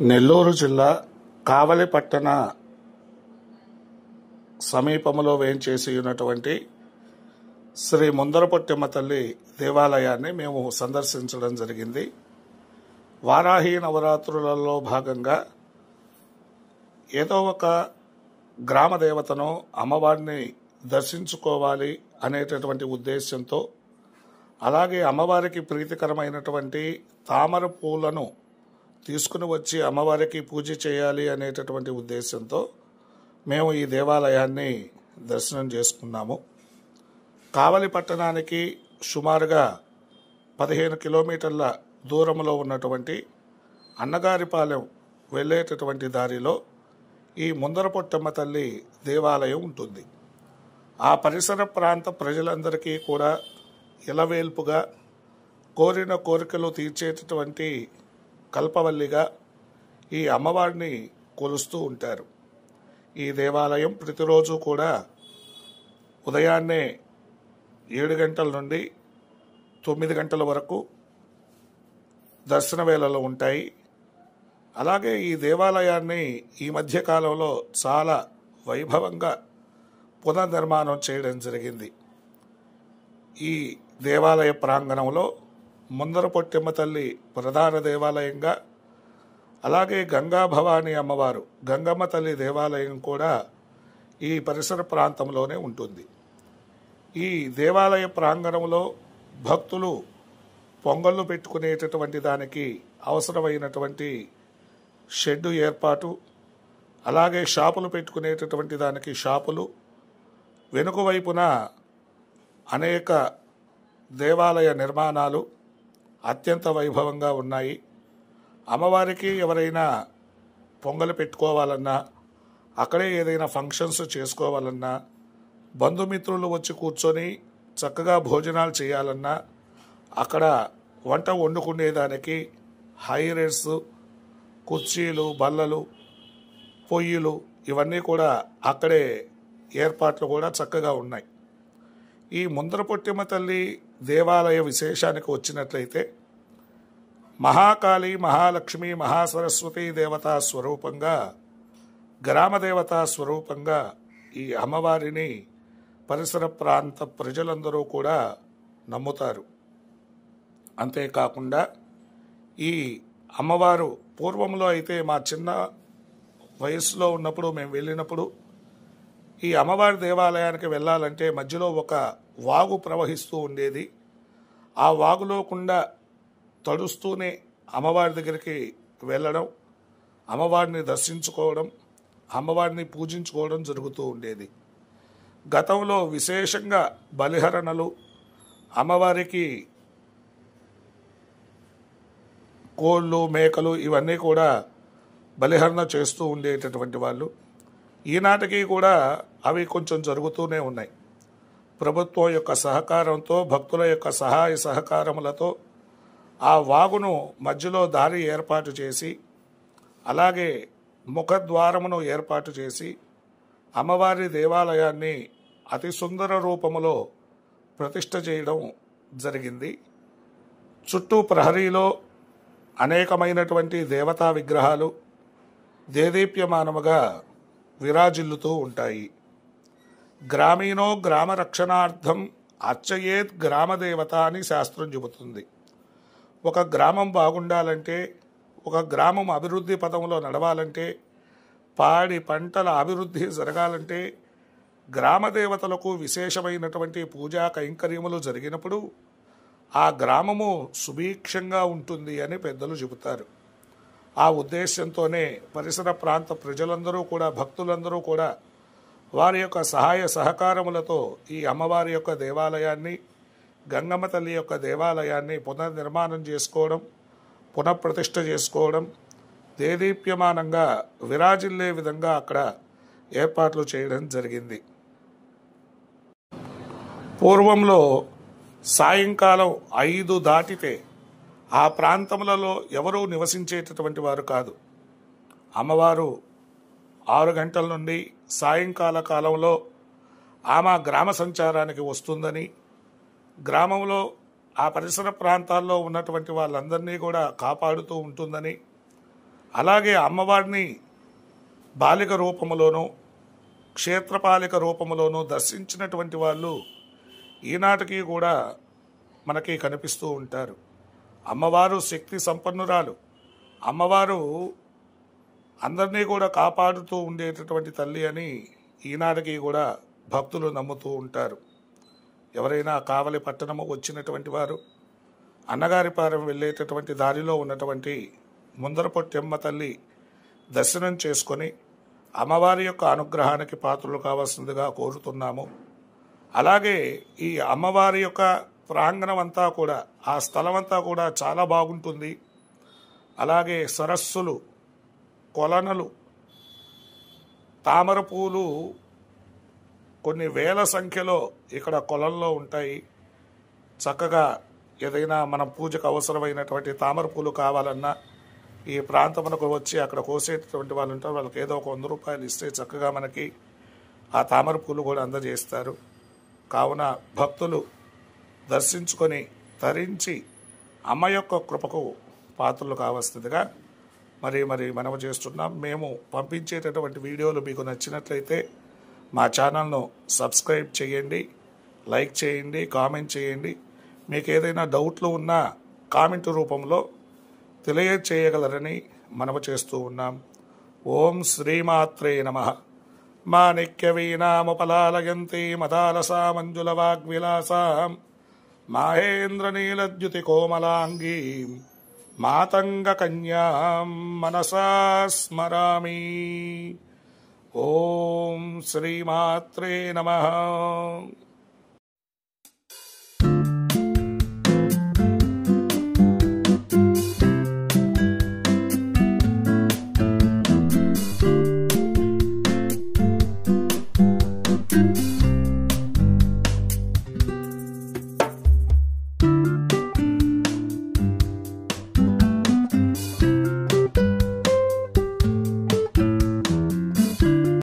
నెల్లూరు జిల్లా కావలి పట్టణ సమీపంలో వేంచేసి ఉన్నటువంటి శ్రీ ముందరపొట్టమ్మ తల్లి దేవాలయాన్ని మేము సందర్శించడం జరిగింది. వారాహి నవరాత్రులలో భాగంగా ఏదో ఒక గ్రామ దేవతను అమ్మవారిని దర్శించుకోవాలి అనేటటువంటి ఉద్దేశంతో, అలాగే అమ్మవారికి ప్రీతికరమైనటువంటి తామర పూలను తీసుకుని వచ్చి అమ్మవారికి పూజ చేయాలి అనేటటువంటి ఉద్దేశంతో మేము ఈ దేవాలయాన్ని దర్శనం చేసుకున్నాము. కావలి పట్టణానికి సుమారుగా 15 కిలోమీటర్ల దూరంలో ఉన్నటువంటి అన్నగారిపాలెం వెళ్ళేటటువంటి దారిలో ఈ ముందరపొట్టమ్మ తల్లి దేవాలయం ఉంటుంది. ఆ పరిసర ప్రాంత ప్రజలందరికీ కూడా ఇలవేల్పుగా కోరిన కోరికలు తీర్చేటటువంటి కల్పవల్లిగా ఈ అమ్మవారిని కొలుస్తూ ఉంటారు. ఈ దేవాలయం ప్రతిరోజు కూడా ఉదయాన్నే 7 గంటల నుండి 9 గంటల వరకు దర్శన వేళలు ఉంటాయి. అలాగే ఈ దేవాలయాన్ని ఈ మధ్య కాలంలో చాలా వైభవంగా పునర్నిర్మాణం చేయడం జరిగింది. ఈ దేవాలయ ప్రాంగణంలో ముందరపొట్టమ్మ తల్లి ప్రధాన దేవాలయంగా, అలాగే గంగా భవానీ అమ్మవారు గంగమ్మ తల్లి దేవాలయం కూడా ఈ పరిసర ప్రాంతంలోనే ఉంటుంది. ఈ దేవాలయ ప్రాంగణంలో భక్తులు పొంగళ్ళు పెట్టుకునేటటువంటి దానికి అవసరమైనటువంటి షెడ్డు ఏర్పాటు, అలాగే షాపులు పెట్టుకునేటటువంటి దానికి షాపులు, వెనుక వైపున అనేక దేవాలయ నిర్మాణాలు అత్యంత వైభవంగా ఉన్నాయి. అమ్మవారికి ఎవరైనా పొంగలు పెట్టుకోవాలన్నా, అక్కడే ఏదైనా ఫంక్షన్స్ చేసుకోవాలన్నా, బంధుమిత్రులు వచ్చి కూర్చొని చక్కగా భోజనాలు చేయాలన్నా, అక్కడ వంట వండుకునేదానికి హైరేట్స్, కుర్చీలు, బల్లలు, పొయ్యిలు ఇవన్నీ కూడా అక్కడే ఏర్పాట్లు కూడా చక్కగా ఉన్నాయి. ఈ ముందరపొట్టమ్మ తల్లి దేవాలయ విశేషానికి వచ్చినట్లయితే, మహాకాళి, మహాలక్ష్మి, మహాసరస్వతి దేవతా స్వరూపంగా, గ్రామ దేవతా స్వరూపంగా ఈ అమ్మవారిని పరిసర ప్రాంత ప్రజలందరూ కూడా నమ్ముతారు. అంతేకాకుండా ఈ అమ్మవారు పూర్వంలో అయితే మా చిన్న వయసులో ఉన్నప్పుడు మేము వెళ్ళినప్పుడు ఈ అమ్మవారి దేవాలయానికి వెళ్ళాలంటే మధ్యలో ఒక వాగు ప్రవహిస్తూ ఉండేది. ఆ వాగులో కుండా తడుస్తూనే అమ్మవారి దగ్గరికి వెళ్ళడం, అమ్మవారిని దర్శించుకోవడం, అమ్మవారిని పూజించుకోవడం జరుగుతూ ఉండేది. గతంలో విశేషంగా బలిహరణలు, అమ్మవారికి కోళ్ళు, మేకలు ఇవన్నీ కూడా బలిహరణ చేస్తూ ఉండేటటువంటి వాళ్ళు. ఈనాటికి కూడా అవి కొంచెం జరుగుతూనే ఉన్నాయి. ప్రభుత్వం యొక్క సహకారంతో, భక్తుల యొక్క సహాయ సహకారములతో ఆ వాగును మధ్యలో దారి ఏర్పాటు చేసి, అలాగే ముఖద్వారమును ఏర్పాటు చేసి అమ్మవారి దేవాలయాన్ని అతి సుందర రూపములో ప్రతిష్ఠ చేయడం జరిగింది. చుట్టూ ప్రహరీలో అనేకమైనటువంటి దేవతా విగ్రహాలు దేదీప్యమానముగా విరాజిల్లుతూ ఉంటాయి. గ్రామీణో గ్రామ రక్షణార్థం అర్చయేత్ గ్రామదేవత అని శాస్త్రం చెబుతుంది. ఒక గ్రామం బాగుండాలంటే, ఒక గ్రామం అభివృద్ధి పదంలో నడవాలంటే, పాడి పంటల అభివృద్ధి జరగాలంటే గ్రామదేవతలకు విశేషమైనటువంటి పూజా కైంకర్యములు జరిగినప్పుడు ఆ గ్రామము సుభిక్షంగా ఉంటుంది అని పెద్దలు చెబుతారు. ఆ ఉద్దేశంతోనే పరిసర ప్రాంత ప్రజలందరూ కూడా, భక్తులందరూ కూడా వారి యొక్క సహాయ సహకారములతో ఈ అమ్మవారి యొక్క దేవాలయాన్ని, గంగమ్మ తల్లి యొక్క దేవాలయాన్ని పునర్నిర్మాణం చేసుకోవడం, పునఃప్రతిష్ఠ చేసుకోవడం, దేదీప్యమానంగా విరాజిల్లే విధంగా అక్కడ ఏర్పాట్లు చేయడం జరిగింది. పూర్వంలో సాయంకాలం 5 దాటితే ఆ ప్రాంతములలో ఎవరూ నివసించేటటువంటి వారు కాదు. అమ్మవారు 6 గంటల నుండి సాయంకాల కాలంలో ఆమె గ్రామ సంచారానికి వస్తుందని, గ్రామంలో ఆ పరిసర ప్రాంతాల్లో ఉన్నటువంటి వాళ్ళందరినీ కూడా కాపాడుతూ ఉంటుందని, అలాగే అమ్మవారిని బాలిక రూపములోనూ క్షేత్రపాలిక రూపములోనూ దర్శించినటువంటి వాళ్ళు ఈనాటికి కూడా మనకి కనిపిస్తూ ఉంటారు. అమ్మవారు శక్తి సంపన్నురాలు. అమ్మవారు అందరినీ కూడా కాపాడుతూ ఉండేటటువంటి తల్లి అని ఈనాటికి కూడా భక్తులు నమ్ముతూ ఉంటారు. ఎవరైనా కావలి పట్టణము వచ్చినటువంటి వారు అన్నగారిపాలెం వెళ్ళేటటువంటి దారిలో ఉన్నటువంటి ముందరపొట్టెమ్మ తల్లి దర్శనం చేసుకొని అమ్మవారి యొక్క అనుగ్రహానికి పాత్రలు కావాల్సిందిగా కోరుతున్నాము. అలాగే ఈ అమ్మవారి యొక్క ప్రాంగణం అంతా కూడా, ఆ స్థలం అంతా కూడా చాలా బాగుంటుంది. అలాగే సరస్సులు, కొలనులు, తామర పూలు కొన్ని వేల సంఖ్యలో ఇక్కడ కొలంలో ఉంటాయి. చక్కగా ఏదైనా మనం పూజకు అవసరమైనటువంటి తామర పూలు కావాలన్నా ఈ ప్రాంతమునకు వచ్చి అక్కడ కోసేటటువంటి వాళ్ళు ఉంటారు. వాళ్ళకి ఏదో ఒక 100 రూపాయలు ఇస్తే చక్కగా మనకి ఆ తామర పూలు కూడా అందజేస్తారు. కావున భక్తులు దర్శించుకొని తరించి అమ్మ యొక్క కృపకు పాత్రలు కావాల్సిందిగా మరి మనవి చేస్తున్నాం. మేము పంపించేటటువంటి వీడియోలు మీకు నచ్చినట్లయితే మా ఛానల్ను సబ్స్క్రైబ్ చేయండి, లైక్ చేయండి, కామెంట్ చేయండి. మీకు ఏదైనా డౌట్లు ఉన్నా కామెంట్ రూపంలో తెలియచేయగలరని మనవి చేస్తూ ఉన్నాం. ఓం శ్రీమాత్రే నమః. మాణిక్యవీణాముపలాలయంతి మదాలసా మంజుల వాగ్విలాసాం మాహేంద్రనీలద్యుతి కోమలాంగీ మాతంగ కన్యాం మనసా స్మరామి. ఓం శ్రీమాత్రే నమః.